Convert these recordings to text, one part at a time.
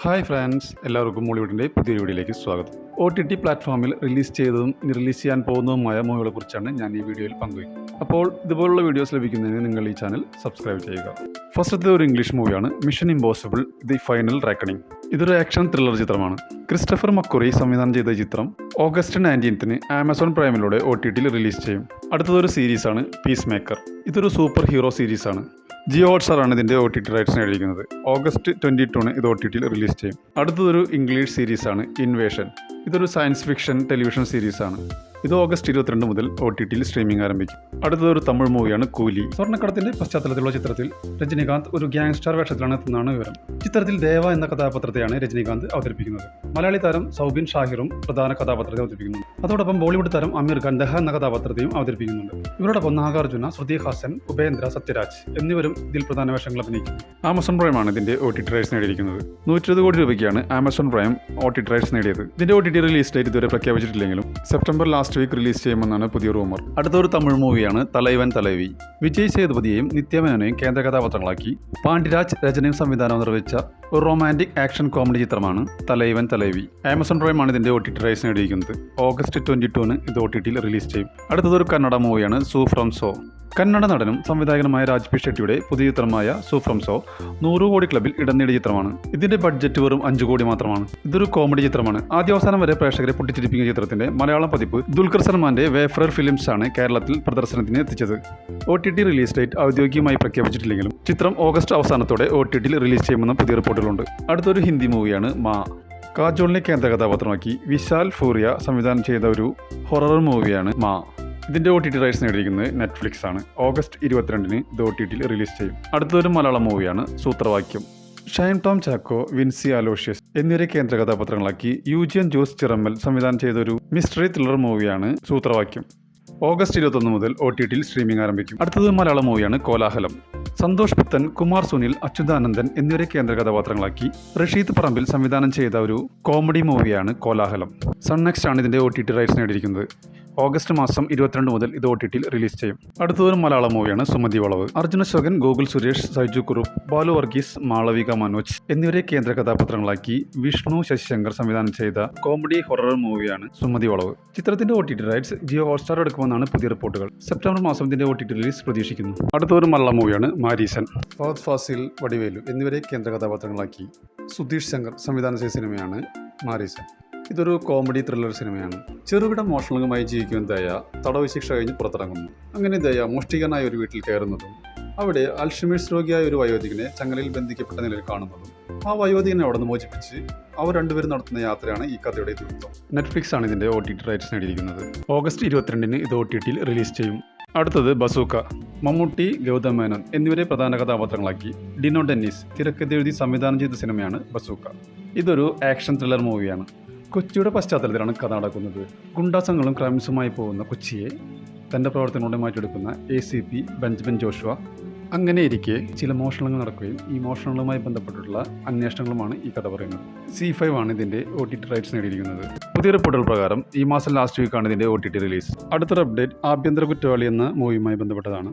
Hi friends, എല്ലാവർക്കും മോളിവുഡിൻ്റെ പുതിയ വീഡിയോയിലേക്ക് സ്വാഗതം. OTT പ്ലാറ്റ്ഫോമിൽ റിലീസ് ചെയ്തതും റിലീസ് ചെയ്യാൻ പോകുന്നതുമായ മൂവികളെക്കുറിച്ചാണ് ഞാൻ ഈ വീഡിയോയിൽ പങ്കുവയ്ക്കുന്നത്. അപ്പോൾ ഇതുപോലുള്ള വീഡിയോസ് ലഭിക്കുന്നതിന് നിങ്ങൾ ഈ ചാനൽ സബ്സ്ക്രൈബ് ചെയ്യുക. ഫസ്റ്റത്തെ ഒരു ഇംഗ്ലീഷ് മൂവിയാണ് mission impossible the final reckoning. ഇതൊരു ആക്ഷൻ ത്രില്ലർ ചിത്രമാണ്. ക്രിസ്റ്റഫർ മക്കുറി സംവിധാനം ചെയ്ത ചിത്രം ഓഗസ്റ്റ് 19 ആമസോൺ പ്രൈമിലൂടെ OTTയിൽ റിലീസ് ചെയ്യും. അടുത്തതൊരു സീരീസാണ് പീസ് മേക്കർ. ഇതൊരു സൂപ്പർ ഹീറോ സീരീസാണ്. ജിയോ ഹോട്ട്സ്റ്റാറാണ് ഇതിൻ്റെ OTT റൈറ്റ്സ് നേടിയിരിക്കുന്നത്. ഓഗസ്റ്റ് 22 ഇത് OTTയിൽ റിലീസ് ചെയ്യും. അടുത്തതൊരു ഇംഗ്ലീഷ് സീരീസാണ് ഇൻവേഷൻ. ഇതൊരു സയൻസ് ഫിക്ഷൻ ടെലിവിഷൻ സീരീസാണ്. ഇത് ഓഗസ്റ്റ് 22 മുതൽ OTTയിൽ സ്ട്രീമിംഗ് ആരംഭിക്കും. അടുത്തതൊരു തമിഴ് മൂവിയാണ് കൂലി. സ്വർണ്ണക്കടത്തിന്റെ പശ്ചാത്തലത്തിലുള്ള ചിത്രത്തിൽ രജനീകാന്ത് ഒരു ഗ്യാങ്സ്റ്റർ വേഷത്തിലാണ് എത്തുന്നതാണ് വിവരം. ചിത്രത്തിൽ ദേവ എന്ന കഥാപാത്രത്തെയാണ് രജനീകാന്ത് അവതരിപ്പിക്കുന്നത്. മലയാളി താരം സൗബിൻ ഷാഹിറും പ്രധാന കഥാപാത്രത്തെ അവതരിപ്പിക്കുന്നുണ്ട്. അതോടൊപ്പം ബോളിവുഡ് താരം അമീർ ഖാൻ ദഹ എന്ന കഥാപാത്രത്തെയും അവതരിപ്പിക്കുന്നുണ്ട്. ഇവരോടൊപ്പം നാഗാർജുന, ശ്രുതി ഹാസൻ, ഉപേന്ദ്ര, സത്യരാജ് എന്നിവരും ഇതിൽ പ്രധാന വേഷങ്ങൾ അഭിനയിക്കുന്നു. ആമസോൺ പ്രൈമാണ് ഇതിന്റെ OTT റൈറ്റ്സ് നേടിയിരിക്കുന്നത്. 120 കോടി രൂപയ്ക്കാണ് ആമസോൺ പ്രൈം OTT റൈറ്റ്സ് നേടിയത്. ഇതിന്റെ OTT റിലീസ് ഡേറ്റ് ഇതുവരെ പ്രഖ്യാപിച്ചിട്ടില്ലെങ്കിലും സെപ്റ്റംബർ ലാസ്റ്റ് വീക്ക് റിലീസ് ചെയ്യുമെന്നാണ് പുതിയ റൂമർ. അടുത്തൊരു തമിഴ് മൂവിയാണ് തലൈവൻ തലൈവി. വിജയ് സേതുപതിയെയും നിത്യമേനോനെയും കേന്ദ്ര കഥാപാത്രങ്ങളാക്കി പാണ്ഡിരാജ് രചനയും സംവിധാനം നിർവഹിച്ച ഒരു റൊമാൻറ്റിക് ആക്ഷൻ കോമഡി ചിത്രമാണ് തലൈവൻ തലൈവി. ആമസോൺ പ്രൈമാണ് ഇതിന്റെ OTT റൈറ്റ്സ് നേടിയിരിക്കുന്നത്. ഓഗസ്റ്റ് 22 ഇത് OTTയിൽ റിലീസ് ചെയ്യും. അടുത്തതൊരു കന്നഡ മൂവിയാണ് സൂ ഫ്രം സോ. കന്നഡ നടനും സംവിധായകനുമായ രാജ്പി ഷെട്ടിയുടെ പുതിയ ചിത്രമായ സൂ ഫ്രം സോ 100 കോടി ക്ലബിൽ ഇടം നേടിയ ചിത്രമാണ്. ഇതിന്റെ ബഡ്ജറ്റ് വെറും 5 കോടി മാത്രമാണ്. ഇതൊരു കോമഡി ചിത്രമാണ്. ആദ്യാവസാനം വരെ പ്രേക്ഷകരെ പൊട്ടിച്ചിരിപ്പിക്കുന്ന ചിത്രത്തിന്റെ മലയാളം പതിപ്പ് ദുൽഖർ സൽമാന്റെ വേഫറർ ഫിലിംസ് ആണ് കേരളത്തിൽ പ്രദർശനത്തിന് എത്തിച്ചത്. OTT റിലീസ് ഡേറ്റ് ഔദ്യോഗികമായി പ്രഖ്യാപിച്ചിട്ടില്ലെങ്കിലും ചിത്രം ഓഗസ്റ്റ് അവസാനത്തോടെ OTTയിൽ റിലീസ് ചെയ്യുമെന്ന പുതിയ റിപ്പോർട്ടുകളുണ്ട്. അടുത്തൊരു ഹിന്ദി മൂവിയാണ് മാ. കാജോളിനെ കേന്ദ്ര കഥാപാത്രമാക്കി വിശാൽ ഫൂറിയ സംവിധാനം ചെയ്ത ഒരു ഹൊറർ മൂവിയാണ് മാ. ഇതിന്റെ OTT റൈറ്റ്സ് നേടിയിരിക്കുന്നത് നെറ്റ്ഫ്ലിക്സ് ആണ്. ഓഗസ്റ്റ് 22 ഇത് OTTയിൽ റിലീസ് ചെയ്യും. അടുത്തൊരു മലയാളം മൂവിയാണ് സൂത്രവാക്യം. ഷൈൻ ടോം ചാക്കോ, വിൻസി അലോഷ്യസ് എന്നിവരെ കേന്ദ്ര കഥാപാത്രങ്ങളാക്കി യൂജിയൻ ജോസ് ചിറമ്മൽ സംവിധാനം ചെയ്ത ഒരു മിസ്റ്ററി ത്രില്ലർ മൂവിയാണ് സൂത്രവാക്യം. ഓഗസ്റ്റ് 21 മുതൽ OTTയിൽ സ്ട്രീമിംഗ് ആരംഭിക്കും. അടുത്തത് മലയാളം മൂവിയാണ് കോലാഹലം. സന്തോഷ് പുത്തൻ, കുമാർ സുനിൽ, അച്യുതാനന്ദൻ എന്നിവരെ കേന്ദ്ര കഥാപാത്രങ്ങളാക്കി റഷീദ് പറമ്പിൽ സംവിധാനം ചെയ്ത ഒരു കോമഡി മൂവിയാണ് കോലാഹലം. സൺ നെക്സ്റ്റ് ആണ് ഇതിന്റെ OTT റൈറ്റ്സ് നേടിയിരിക്കുന്നത്. ഓഗസ്റ്റ് മാസം 22 മുതൽ ഇത് OTTയിൽ റിലീസ് ചെയ്യും. അടുത്തൊരു മലയാളം മൂവിയാണ് സുമതി വളവ്. അർജുന അശോകൻ, ഗോകുൽ സുരേഷ്, സൈജു കുറുപ്പ്, ബാലു വർഗീസ്, മാളവിക മനോജ് എന്നിവരെ കേന്ദ്ര കഥാപാത്രങ്ങളാക്കി വിഷ്ണു ശശിശങ്കർ സംവിധാനം ചെയ്ത കോമഡി ഹൊറർ മൂവിയാണ് സുമതി വളവ്. ചിത്രത്തിന്റെ OTT റൈറ്റ്സ് ജിയോ ഹോട്ട്സ്റ്റാർ എടുക്കുമെന്നാണ് പുതിയ റിപ്പോർട്ടുകൾ. സെപ്റ്റംബർ മാസം ഇതിന്റെ OTT റിലീസ് പ്രതീക്ഷിക്കുന്നു. അടുത്തൊരു മലയാളം മൂവിയാണ് മാരീസൻ. ഫഹദ് ഫാസിൽ, വടിവേലു എന്നിവരെ കേന്ദ്ര കഥാപാത്രങ്ങളാക്കി സുധീഷ് ശങ്കർ സംവിധാനം ചെയ്ത സിനിമയാണ് മാരീസൻ. ഇതൊരു കോമഡി ത്രില്ലർ സിനിമയാണ്. ചെറുകിട മോഷണങ്ങളുമായി ജീവിക്കുന്ന ദയ തടവ് ശിക്ഷ കഴിഞ്ഞ് പുറത്തിറങ്ങുന്നു. അങ്ങനെ ദയ മോഷ്ടികനായ ഒരു വീട്ടിൽ കയറുന്നതും അവിടെ അൽഷിമേഴ്സ് രോഗിയായ ഒരു വയോധികനെ ചങ്ങലയിൽ ബന്ധിക്കപ്പെട്ട നിലയിൽ കാണുന്നതും ആ വയോധികനെ അവിടെ നിന്ന് മോചിപ്പിച്ച് അവർ രണ്ടുപേരും നടത്തുന്ന യാത്രയാണ് ഈ കഥയുടെ ഇതിവൃത്തം. നെറ്റ്ഫ്ലിക്സ് ആണ് ഇതിന്റെ OTT റൈറ്റ്സ് നേടിയിരിക്കുന്നത്. ഓഗസ്റ്റ് 22 ഇത് OTTയിൽ റിലീസ് ചെയ്യും. അടുത്തത് ബസൂക്ക. മമ്മൂട്ടി, ഗൗതം മേനോൻ എന്നിവരെ പ്രധാന കഥാപാത്രങ്ങളാക്കി ഡിനോ ഡെന്നിസ് തിരക്കഥെഴുതി സംവിധാനം ചെയ്ത സിനിമയാണ് ബസൂക്ക. ഇതൊരു ആക്ഷൻ ത്രില്ലർ മൂവിയാണ്. കൊച്ചിയുടെ പശ്ചാത്തലത്തിലാണ് കഥ നടക്കുന്നത്. ഗുണ്ടാസംഘങ്ങളും ക്രൈംസുമായി പോകുന്ന കൊച്ചിയെ തൻ്റെ പ്രവർത്തനങ്ങളോടെ മാറ്റിയെടുക്കുന്ന ACP ബെഞ്ചമിൻ ജോഷുവ. അങ്ങനെ ഇരിക്കെ ചില മോഷണങ്ങൾ നടക്കുകയും ഈ മോഷണങ്ങളുമായി ബന്ധപ്പെട്ടിട്ടുള്ള അന്വേഷണങ്ങളുമാണ് ഈ കഥ പറയുന്നത്. C5 ആണ് ഇതിൻ്റെ OTT റൈറ്റ്സ് നേടിയിരിക്കുന്നത്. പുതിയ റിപ്പോർട്ടുകൾ പ്രകാരം ഈ മാസം ലാസ്റ്റ് വീക്കാണ് ഇതിൻ്റെ OTT റിലീസ്. അടുത്തൊരു അപ്ഡേറ്റ് ആഭ്യന്തര കുറ്റവാളി എന്ന മൂവിയുമായി ബന്ധപ്പെട്ടതാണ്.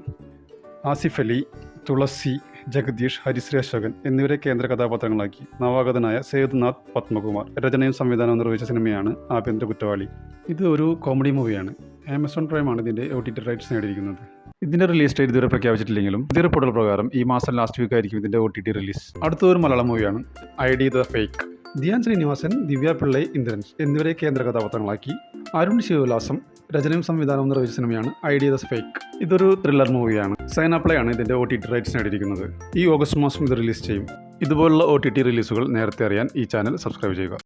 ആസിഫ് അലി, തുളസി, ജഗദീഷ്, ഹരിശ്രീ അശോകൻ എന്നിവരെ കേന്ദ്ര കഥാപാത്രങ്ങളാക്കി നവാഗതനായ സേതുനാഥ് പത്മകുമാർ രചനയും സംവിധാനവും നിർവഹിച്ച സിനിമയാണ് ആഭ്യന്തര കുറ്റവാളി. ഇത് ഒരു കോമഡി മൂവിയാണ്. ആമസോൺ പ്രൈമാണ് ഇതിൻ്റെ OTT റൈറ്റ്സ് നേടിയിരിക്കുന്നത്. ഇതിൻ്റെ റിലീസ് ഡേറ്റ് ഇതുവരെ പ്രഖ്യാപിച്ചിട്ടില്ലെങ്കിലും പുതിയ റിപ്പോർട്ടുകൾ പ്രകാരം ഈ മാസം ലാസ്റ്റ് വീക്ക് ആയിരിക്കും ഇതിൻ്റെ OTT റിലീസ്. അടുത്തൊരു മലയാളം മൂവിയാണ് ID the fake. Dhyan Sreenivasan, Divya Pillai, Indrans എന്നിവരെ കേന്ദ്ര കഥാപാത്രങ്ങളാക്കി അരുൺ ശിവവിലാസം രചനയും സംവിധാനവും നിർവഹിച്ച സിനിമയാണ് ID ദ ഫേക്ക്. ഇതൊരു ത്രില്ലർ മൂവിയാണ്. സൈനാപ്ലേ ആണ് ഇതിൻ്റെ OTT റൈറ്റ്സ് നേടിയിരിക്കുന്നത്. ഈ ഓഗസ്റ്റ് മാസം ഇത് റിലീസ് ചെയ്യും. ഇതുപോലുള്ള OTT റിലീസുകൾ നേരത്തെ അറിയാൻ ഈ ചാനൽ സബ്സ്ക്രൈബ് ചെയ്യുക.